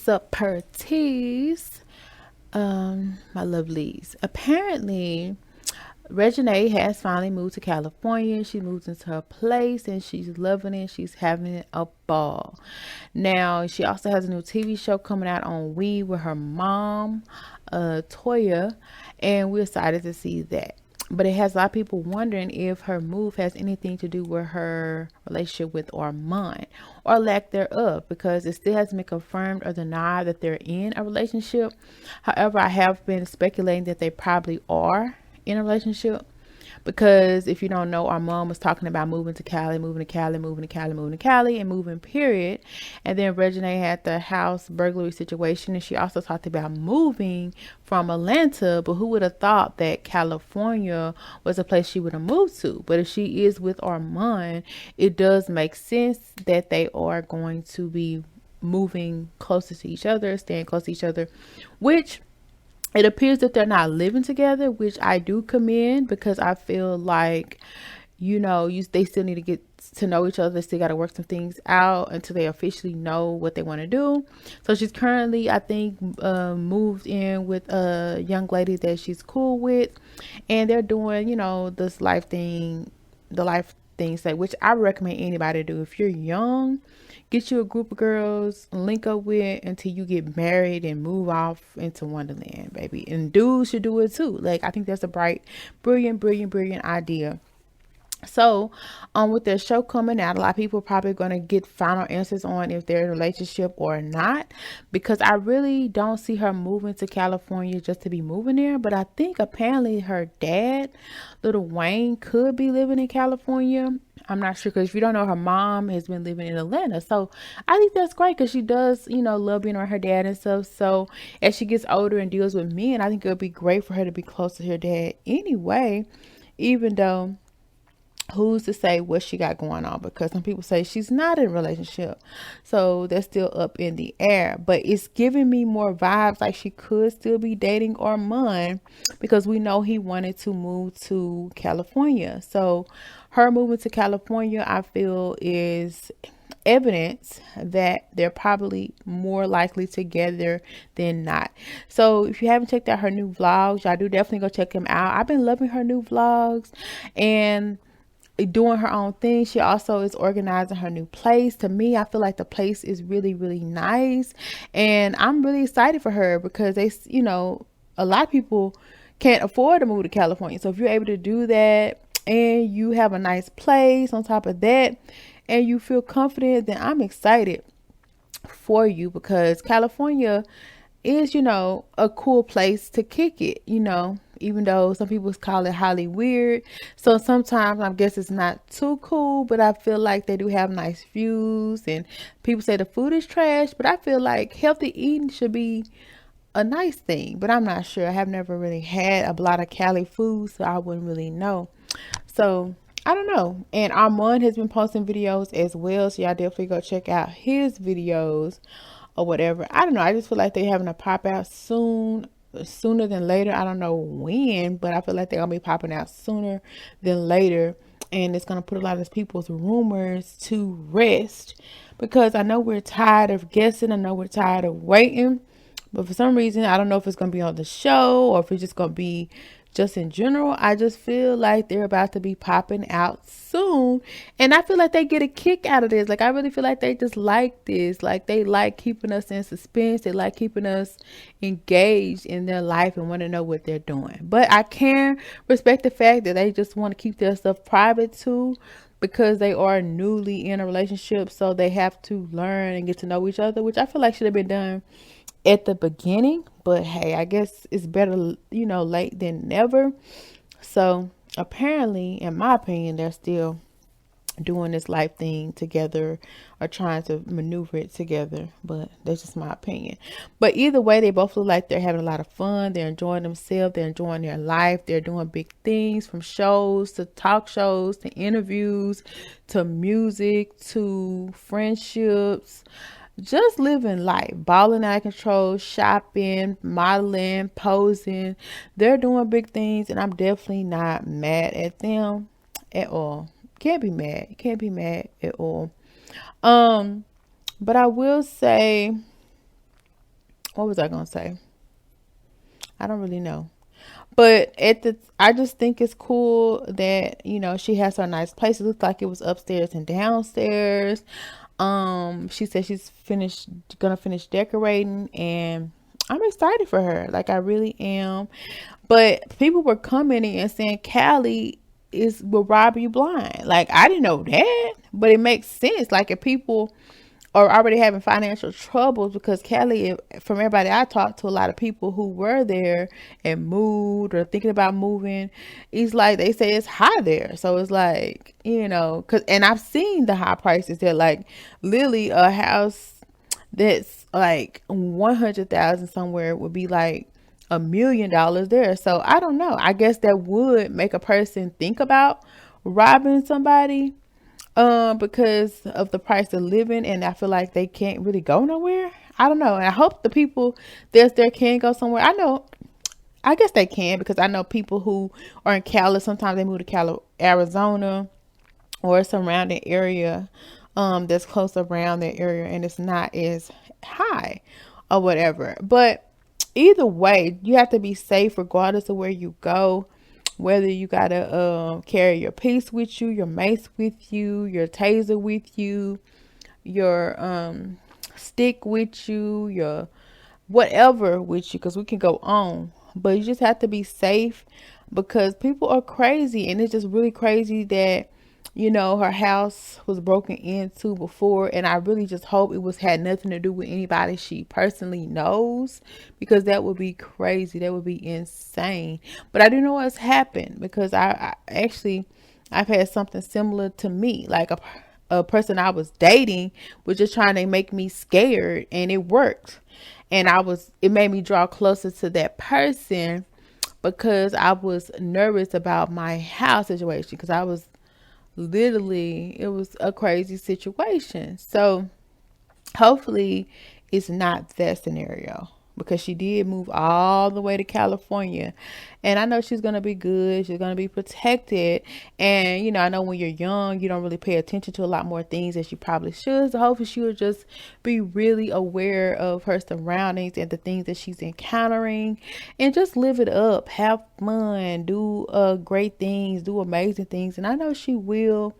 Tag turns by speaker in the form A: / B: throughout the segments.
A: What's up, Perties? My lovelies. Apparently, Reginae has finally moved to California. She moved into her place and she's loving it. She's having a ball. Now, she also has a new TV show coming out on We with her mom, Toya, and we're excited to see that. But it has a lot of people wondering if her move has anything to do with her relationship with Armand or lack thereof, because it still hasn't been confirmed or denied that they're in a relationship. However, I have been speculating that they probably are in a relationship, because if you don't know, our mom was talking about moving to Cali, moving to Cali, moving to Cali, moving to Cali, and moving, period. And then Reginae had the house burglary situation, and she also talked about moving from Atlanta. But who would have thought that California was a place she would have moved to? But if she is with Armand, it does make sense that they are going to be moving closer to each other, staying close to each other, which it appears that they're not living together, which I do commend, because I feel like, they still need to get to know each other. They still got to work some things out until they officially know what they want to do. So she's currently, I think, moved in with a young lady that she's cool with, and they're doing, this life thing, the life things, like, which I recommend anybody do. If you're young, get you a group of girls, link up with until you get married and move off into Wonderland, baby. And dudes should do it too. Like, I think that's a brilliant idea. So, with their show coming out, a lot of people are probably going to get final answers on if they're in a relationship or not, because I really don't see her moving to California just to be moving there. But I think apparently her dad, little Wayne, could be living in California. I'm not sure, because if you don't know, her mom has been living in Atlanta. So I think that's great, because she does, love being around her dad and stuff. So as she gets older and deals with men, I think it would be great for her to be close to her dad anyway, even though who's to say what she got going on, because some people say she's not in a relationship, so that's still up in the air. But it's giving me more vibes like she could still be dating Armand, because we know he wanted to move to California. So her moving to California, I feel, is evidence that they're probably more likely together than not. So if you haven't checked out her new vlogs, y'all do definitely go check them out. I've been loving her new vlogs and doing her own thing. She also is organizing her new place. To me, I feel like the place is really nice, and I'm really excited for her, because a lot of people can't afford to move to California. So if you're able to do that and you have a nice place on top of that and you feel confident, then I'm excited for you, because California is, a cool place to kick it, even though some people call it highly weird. So sometimes I guess it's not too cool, but I feel like they do have nice views, and people say the food is trash, but I feel like healthy eating should be a nice thing. But I'm not sure. I have never really had a lot of Cali food, so I wouldn't really know. So I don't know. And Armand has been posting videos as well, so y'all definitely go check out his videos or whatever. I don't know. I just feel like they're having a pop out sooner than later. I don't know when, but I feel like they're gonna be popping out sooner than later, and it's gonna put a lot of people's rumors to rest, because I know we're tired of guessing. I know we're tired of waiting, but for some reason, I don't know if it's gonna be on the show or if it's just gonna be just in general. I just feel like they're about to be popping out soon, and I feel like they get a kick out of this. Like, I really feel like they just like this. Like, they like keeping us in suspense. They like keeping us engaged in their life and want to know what they're doing. But I can respect the fact that they just want to keep their stuff private too, because they are newly in a relationship, so they have to learn and get to know each other, which I feel like should have been done at the beginning. But hey, I guess it's better, late than never. So apparently, in my opinion, they're still doing this life thing together, or trying to maneuver it together. But that's just my opinion. But either way, they both look like they're having a lot of fun. They're enjoying themselves. They're enjoying their life. They're doing big things, from shows to talk shows to interviews to music to friendships. Just living life, balling out of control, shopping, modeling, posing. They're doing big things, and I'm definitely not mad at them at all. Can't be mad. Can't be mad at all. But I will say, what was I gonna say? I don't really know. But I just think it's cool that she has her nice place. It looked like it was upstairs and downstairs. She said she's gonna finish decorating, and I'm excited for her. Like, I really am. But people were commenting and saying Cali will rob you blind. Like, I didn't know that, but it makes sense. Like, if people are already having financial troubles, because Cali, from everybody I talked to, a lot of people who were there and moved or thinking about moving, it's like they say it's high there. So it's like, and I've seen the high prices there. Like, literally a house that's like 100,000 somewhere would be like $1 million there. So I don't know. I guess that would make a person think about robbing somebody, because of the price of living, and I feel like they can't really go nowhere. I don't know. And I hope the people that's there can go somewhere. I guess they can, because I know people who are in Cali, sometimes they move to Cali, Arizona, or surrounding area, that's close around that area, and it's not as high or whatever. But either way, you have to be safe regardless of where you go. Whether you gotta carry your piece with you, your mace with you, your taser with you, your stick with you, your whatever with you, because we can go on. But you just have to be safe, because people are crazy, and it's just really crazy that her house was broken into before, and I really just hope it had nothing to do with anybody she personally knows, because that would be crazy. That would be insane. But I do know what's happened, because I've had something similar to me. Like, a person I was dating was just trying to make me scared, and it worked. And it made me draw closer to that person, because I was nervous about my house situation, because I was literally, it was a crazy situation. So hopefully it's not that scenario, because she did move all the way to California, and I know she's going to be good. She's going to be protected. And I know when you're young, you don't really pay attention to a lot more things as you probably should. So hopefully she will just be really aware of her surroundings and the things that she's encountering, and just live it up, have fun, do great things, do amazing things. And I know she will.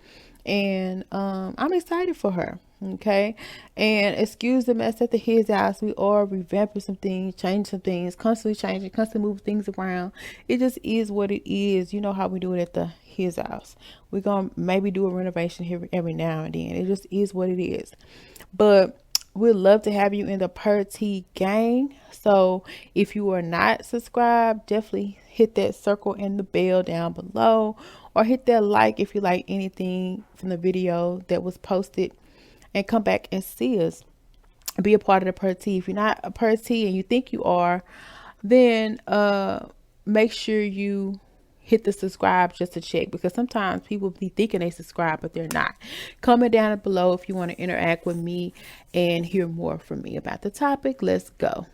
A: And I'm excited for her. Okay. And excuse the mess at his house. We are revamping some things, changing some things, constantly changing, constantly moving things around. It just is what it is. You know how we do it at his house. We're gonna maybe do a renovation here every now and then. It just is what it is. But we'd love to have you in the Per T gang. So if you are not subscribed, definitely hit that circle and the bell down below, or hit that like if you like anything from the video that was posted, and come back and see us. Be a part of the Per T. If you're not a Per T and you think you are, then make sure you hit the subscribe just to check, because sometimes people be thinking they subscribe but they're not. Comment down below if you want to interact with me and hear more from me about the topic. Let's go.